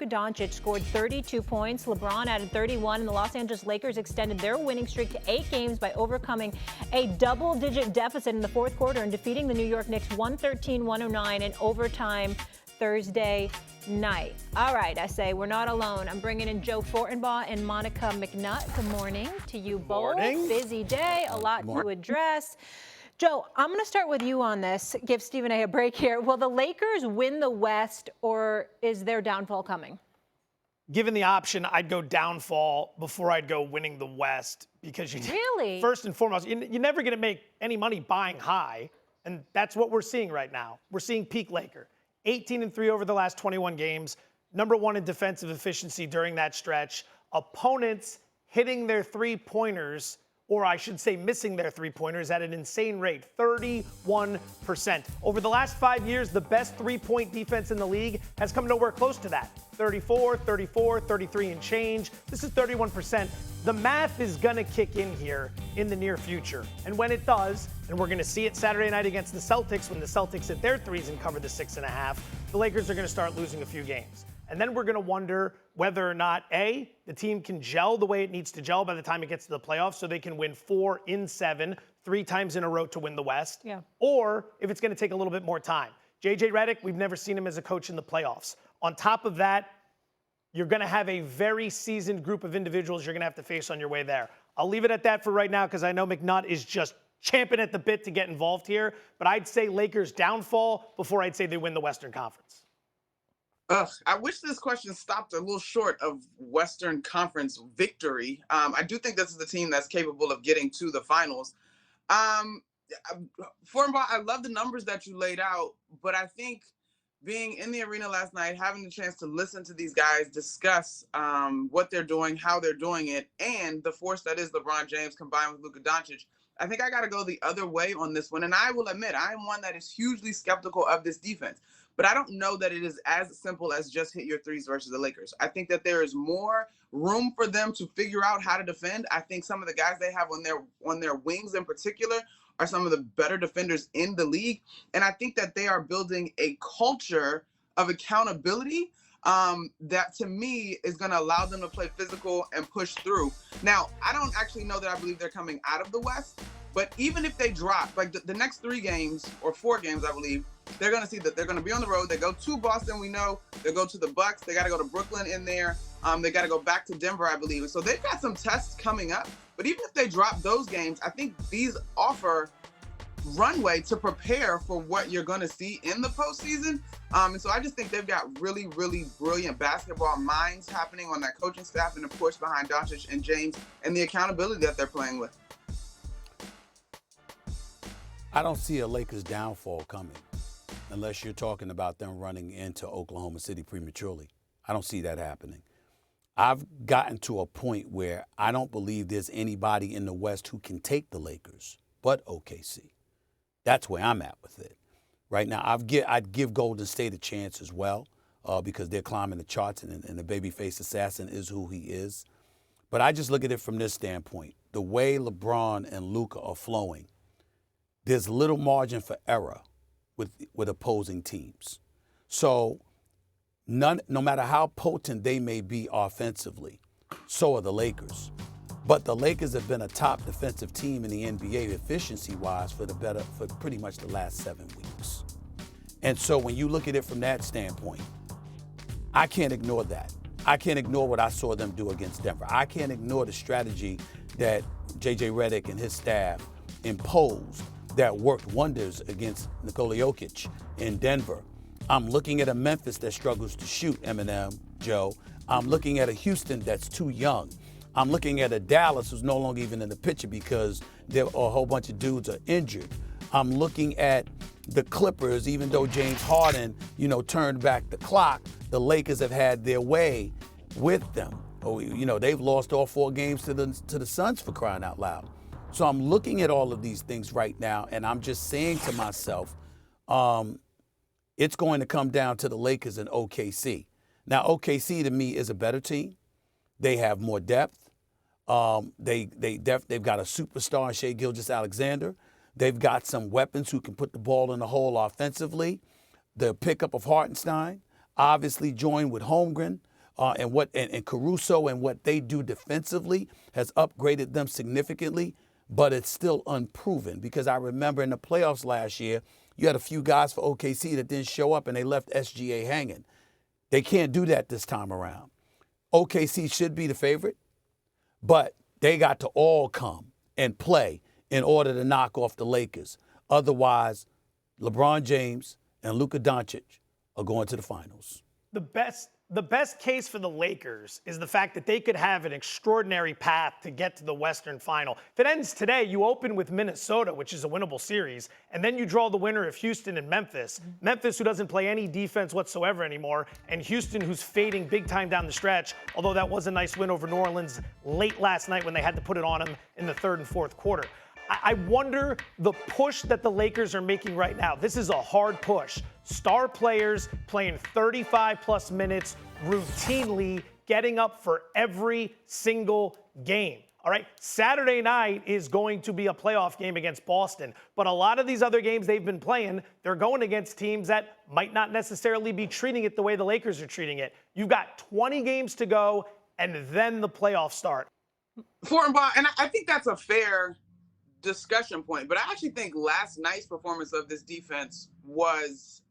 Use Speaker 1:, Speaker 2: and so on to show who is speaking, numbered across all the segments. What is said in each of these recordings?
Speaker 1: Luka Doncic scored 32 points. LeBron added 31, and the Los Angeles Lakers extended their winning streak to 8 games by overcoming a double-digit deficit in the fourth quarter and defeating the New York Knicks 113-109 in overtime Thursday night. All right, I say we're not alone. I'm bringing in Joe Fortenbaugh and Monica McNutt. Good morning to you both.
Speaker 2: Morning.
Speaker 1: Busy day, a lot to address. Joe, I'm going to start with you on this. Give Stephen A. break here. Will the Lakers win the West, or is their downfall coming?
Speaker 2: Given the option, I'd go downfall before I'd go winning the West, because
Speaker 1: Really?
Speaker 2: First and foremost, you're never going to make any money buying high, and that's what we're seeing right now. We're seeing peak Laker. 18-3 over the last 21 games, number 1 in defensive efficiency during that stretch. Opponents hitting their three-pointers, or I should say missing their three-pointers, at an insane rate, 31%. Over the last 5 years, the best three-point defense in the league has come nowhere close to that. 34, 34, 33 and change. This is 31%. The math is going to kick in here in the near future. And when it does, and we're going to see it Saturday night against the Celtics, when the Celtics hit their threes and cover the 6.5, the Lakers are going to start losing a few games. And then we're going to wonder whether or not, A, the team can gel the way it needs to gel by the time it gets to the playoffs, so they can win 4 in 7, 3 times in a row to win the West.
Speaker 1: Yeah.
Speaker 2: Or if it's going to take a little bit more time. J.J. Redick, we've never seen him as a coach in the playoffs. On top of that, you're going to have a very seasoned group of individuals you're going to have to face on your way there. I'll leave it at that for right now, because I know McNutt is just champing at the bit to get involved here. But I'd say Lakers downfall before I'd say they win the Western Conference.
Speaker 3: I wish this question stopped a little short of Western Conference victory. I do think this is the team that's capable of getting to the finals. Fortenbaugh, I love the numbers that you laid out, but I think being in the arena last night, having the chance to listen to these guys discuss what they're doing, how they're doing it, and the force that is LeBron James combined with Luka Doncic, I think I got to go the other way on this one. And I will admit, I am one that is hugely skeptical of this defense. But I don't know that it is as simple as just hit your threes versus the Lakers. I think that there is more room for them to figure out how to defend. I think some of the guys they have on their wings in particular are some of the better defenders in the league. And I think that they are building a culture of accountability that, to me, is going to allow them to play physical and push through. Now, I don't actually know that I believe they're coming out of the West. But even if they drop, like the next 3 games or 4 games, I believe, they're going to see that they're going to be on the road. They go to Boston, we know. They go to the Bucks. They got to go to Brooklyn in there. They got to go back to Denver, I believe. And so they've got some tests coming up. But even if they drop those games, I think these offer runway to prepare for what you're going to see in the postseason. And so I just think they've got really, really brilliant basketball minds happening on that coaching staff, and of course behind Doncic and James, and the accountability that they're playing with.
Speaker 4: I don't see a Lakers downfall coming unless you're talking about them running into Oklahoma City prematurely. I don't see that happening. I've gotten to a point where I don't believe there's anybody in the West who can take the Lakers but OKC. That's where I'm at with it. Right now, I'd give Golden State a chance as well because they're climbing the charts, and the babyface assassin is who he is. But I just look at it from this standpoint. The way LeBron and Luka are flowing, there's little margin for error with opposing teams. So no matter how potent they may be offensively, so are the Lakers. But the Lakers have been a top defensive team in the NBA efficiency-wise for pretty much the last 7 weeks. And so when you look at it from that standpoint, I can't ignore that. I can't ignore what I saw them do against Denver. I can't ignore the strategy that J.J. Redick and his staff imposed that worked wonders against Nikola Jokic in Denver. I'm looking at a Memphis that struggles to shoot, Eminem, Joe. I'm looking at a Houston that's too young. I'm looking at a Dallas who's no longer even in the picture because there are a whole bunch of dudes are injured. I'm looking at the Clippers, even though James Harden, turned back the clock, the Lakers have had their way with them. They've lost all 4 games to the Suns, for crying out loud. So I'm looking at all of these things right now, and I'm just saying to myself, it's going to come down to the Lakers and OKC. Now, OKC to me is a better team. They have more depth. They've got a superstar in Shai Gilgeous-Alexander. They've got some weapons who can put the ball in the hole offensively. The pickup of Hartenstein, obviously joined with Holmgren, and Caruso and what they do defensively has upgraded them significantly, but it's still unproven because I remember in the playoffs last year, you had a few guys for OKC that didn't show up and they left SGA hanging. They can't do that this time around. OKC should be the favorite, but they got to all come and play in order to knock off the Lakers. Otherwise, LeBron James and Luka Doncic are going to the finals.
Speaker 2: The best case for the Lakers is the fact that they could have an extraordinary path to get to the Western Final. If it ends today, you open with Minnesota, which is a winnable series, and then you draw the winner of Houston and Memphis. Memphis, who doesn't play any defense whatsoever anymore, and Houston, who's fading big time down the stretch, although that was a nice win over New Orleans late last night when they had to put it on them in the third and fourth quarter. I wonder the push that the Lakers are making right now. This is a hard push. Star players playing 35-plus minutes routinely, getting up for every single game. All right, Saturday night is going to be a playoff game against Boston, but a lot of these other games they've been playing, they're going against teams that might not necessarily be treating it the way the Lakers are treating it. You've got 20 games to go, and then the playoffs start.
Speaker 3: Fortenbaugh, and I think that's a fair discussion point, but I actually think last night's performance of this defense was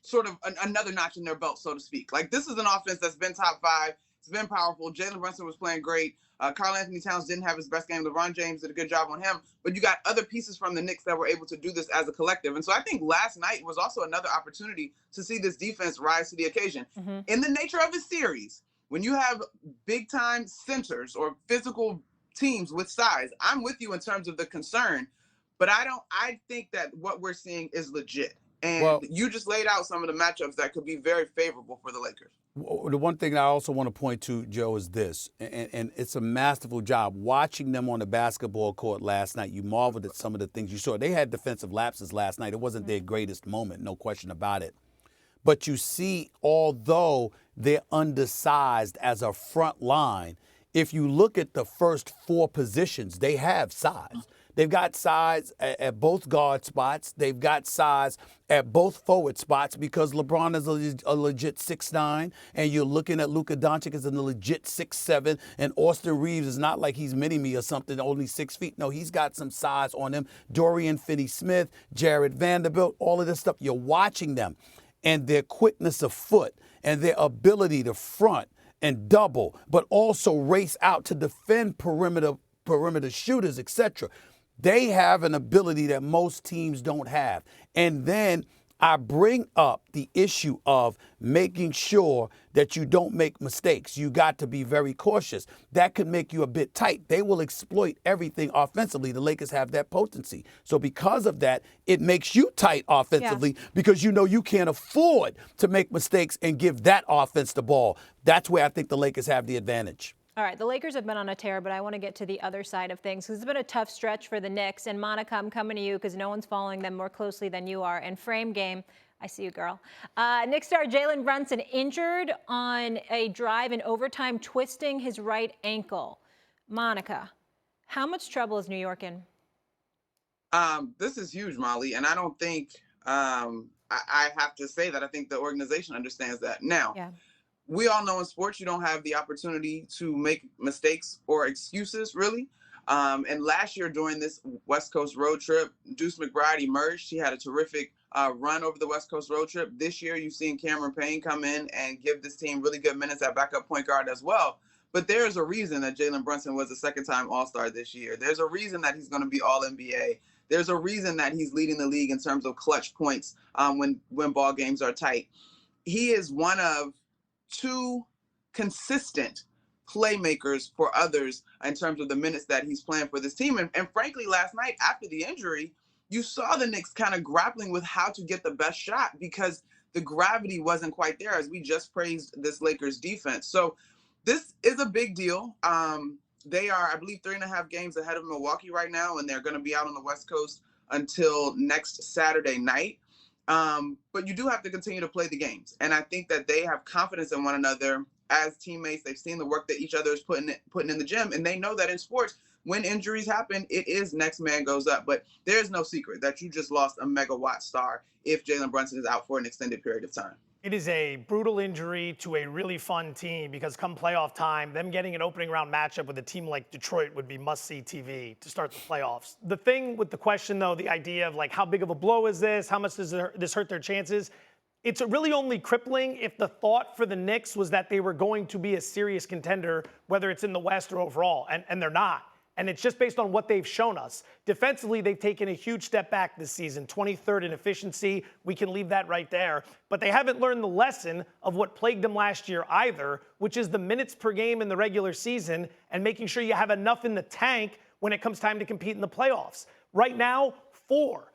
Speaker 3: sort of another notch in their belt, so to speak. Like, this is an offense that's been top 5. It's been powerful. Jalen Brunson was playing great. Karl-Anthony Towns didn't have his best game. LeBron James did a good job on him, but you got other pieces from the Knicks that were able to do this as a collective. And so I think last night was also another opportunity to see this defense rise to the occasion. In the nature of a series, when you have big-time centers or physical teams with size, I'm with you in terms of the concern, but I think that what we're seeing is legit. And you just laid out some of the matchups that could be very favorable for the Lakers.
Speaker 4: The one thing I also want to point to, Joe, is this, and it's a masterful job. Watching them on the basketball court last night, you marveled at some of the things you saw. They had defensive lapses last night. It wasn't their greatest moment, no question about it. But you see, although they're undersized as a front line, if you look at the first 4 positions, they have size. They've got size at both guard spots. They've got size at both forward spots because LeBron is a legit 6'9", and you're looking at Luka Doncic as a legit 6'7", and Austin Reeves is not like he's mini-me or something, only 6 feet. No, he's got some size on him. Dorian Finney-Smith, Jared Vanderbilt, all of this stuff. You're watching them, and their quickness of foot and their ability to front and double, but also race out to defend perimeter shooters, etc. They have an ability that most teams don't have. And then I bring up the issue of making sure that you don't make mistakes. You got to be very cautious. That could make you a bit tight. They will exploit everything offensively. The Lakers have that potency. So because of that, it makes you tight offensively because you know you can't afford to make mistakes and give that offense the ball. That's where I think the Lakers have the advantage.
Speaker 1: All right, the Lakers have been on a tear, but I want to get to the other side of things because it's been a tough stretch for the Knicks. And Monica, I'm coming to you because no one's following them more closely than you are. And frame game, I see you, girl. Knicks star Jalen Brunson injured on a drive in overtime, twisting his right ankle. Monica, how much trouble is New York in?
Speaker 3: This is huge, Molly, and I don't think I have to say that I think the organization understands that. Now, we all know in sports you don't have the opportunity to make mistakes or excuses, really. And last year during this West Coast road trip, Deuce McBride emerged. He had a terrific run over the West Coast road trip. This year, you've seen Cameron Payne come in and give this team really good minutes at backup point guard as well. But there's a reason that Jalen Brunson was a second-time All-Star this year. There's a reason that he's going to be All-NBA. There's a reason that he's leading the league in terms of clutch points when ball games are tight. He is one of 2 consistent playmakers for others in terms of the minutes that he's playing for this team. And frankly, last night after the injury, you saw the Knicks kind of grappling with how to get the best shot because the gravity wasn't quite there, as we just praised this Lakers defense. So this is a big deal. They are, I believe, 3.5 games ahead of Milwaukee right now, and they're going to be out on the West Coast until next Saturday night. But you do have to continue to play the games. And I think that they have confidence in one another as teammates. They've seen the work that each other is putting in the gym. And they know that in sports, when injuries happen, it is next man goes up. But there's no secret that you just lost a megawatt star if Jalen Brunson is out for an extended period of time.
Speaker 2: It is a brutal injury to a really fun team because come playoff time, them getting an opening round matchup with a team like Detroit would be must-see TV to start the playoffs. The thing with the question, though, the idea of like how big of a blow is this? How much does this hurt their chances? It's really only crippling if the thought for the Knicks was that they were going to be a serious contender, whether it's in the West or overall, and they're not. And it's just based on what they've shown us. Defensively, they've taken a huge step back this season, 23rd in efficiency. We can leave that right there. But they haven't learned the lesson of what plagued them last year either, which is the minutes per game in the regular season and making sure you have enough in the tank when it comes time to compete in the playoffs. Right now, 4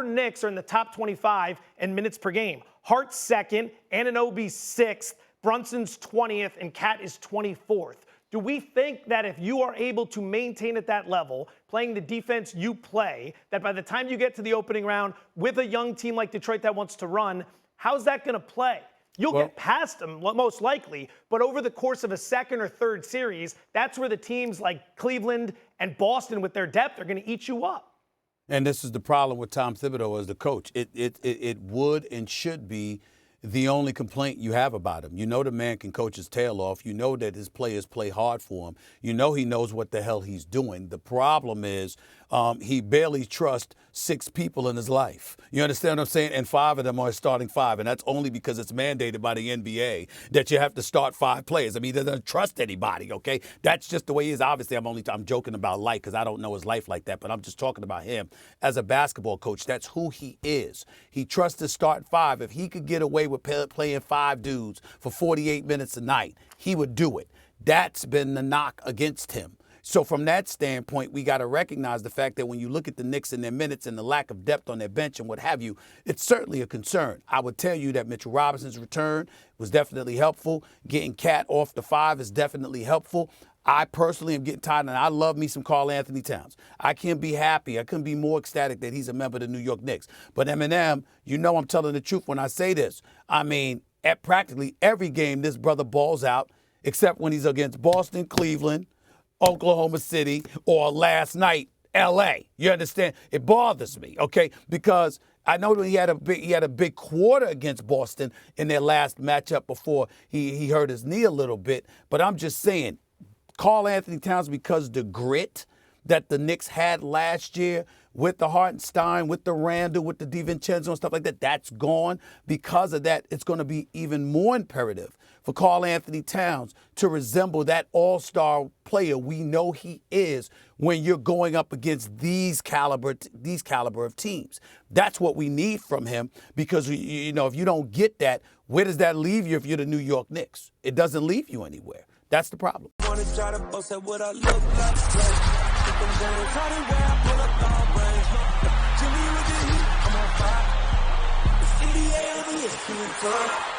Speaker 2: Knicks are in the top 25 in minutes per game. Hart's second, Anunoby's sixth, Brunson's 20th, and Cat is 24th. Do we think that if you are able to maintain at that level, playing the defense you play, that by the time you get to the opening round with a young team like Detroit that wants to run, how's that going to play? You'll get past them, most likely, but over the course of a second or third series, that's where the teams like Cleveland and Boston with their depth are going to eat you up.
Speaker 4: And this is the problem with Tom Thibodeau as the coach. It would and should be the only complaint you have about him. You know the man can coach his tail off. You know that his players play hard for him. You know he knows what the hell he's doing. The problem is he barely trusts 6 people in his life. You understand what I'm saying? And 5 of them are starting 5. And that's only because it's mandated by the NBA that you have to start 5 players. I mean, he doesn't trust anybody, okay? That's just the way he is. Obviously, I'm joking about life because I don't know his life like that, but I'm just talking about him as a basketball coach. That's who he is. He trusts his start 5. If he could get away with playing 5 dudes for 48 minutes a night, he would do it. That's been the knock against him. So from that standpoint, we got to recognize the fact that when you look at the Knicks and their minutes and the lack of depth on their bench and what have you, it's certainly a concern. I would tell you that Mitchell Robinson's return was definitely helpful. Getting Cat off the 5 is definitely helpful. I personally am getting tired, and I love me some Karl Anthony Towns. I can't be happy. I couldn't be more ecstatic that he's a member of the New York Knicks. But Eminem, you know I'm telling the truth when I say this. I mean, at practically every game, this brother balls out, except when he's against Boston, Cleveland, Oklahoma City, or last night, L.A. You understand? It bothers me, okay? Because I know that he had a big quarter against Boston in their last matchup before he hurt his knee a little bit. But I'm just saying, Karl Anthony Towns, because the grit that the Knicks had last year with the Hartenstein, with the Randall, with the DiVincenzo and stuff like that, that's gone. Because of that, it's going to be even more imperative for Karl Anthony Towns to resemble that all-star player we know he is when you're going up against these caliber of teams. That's what we need from him because, you know, if you don't get that, where does that leave you if you're the New York Knicks? It doesn't leave you anywhere. That's the problem.
Speaker 5: I'm on fire. It's in the air,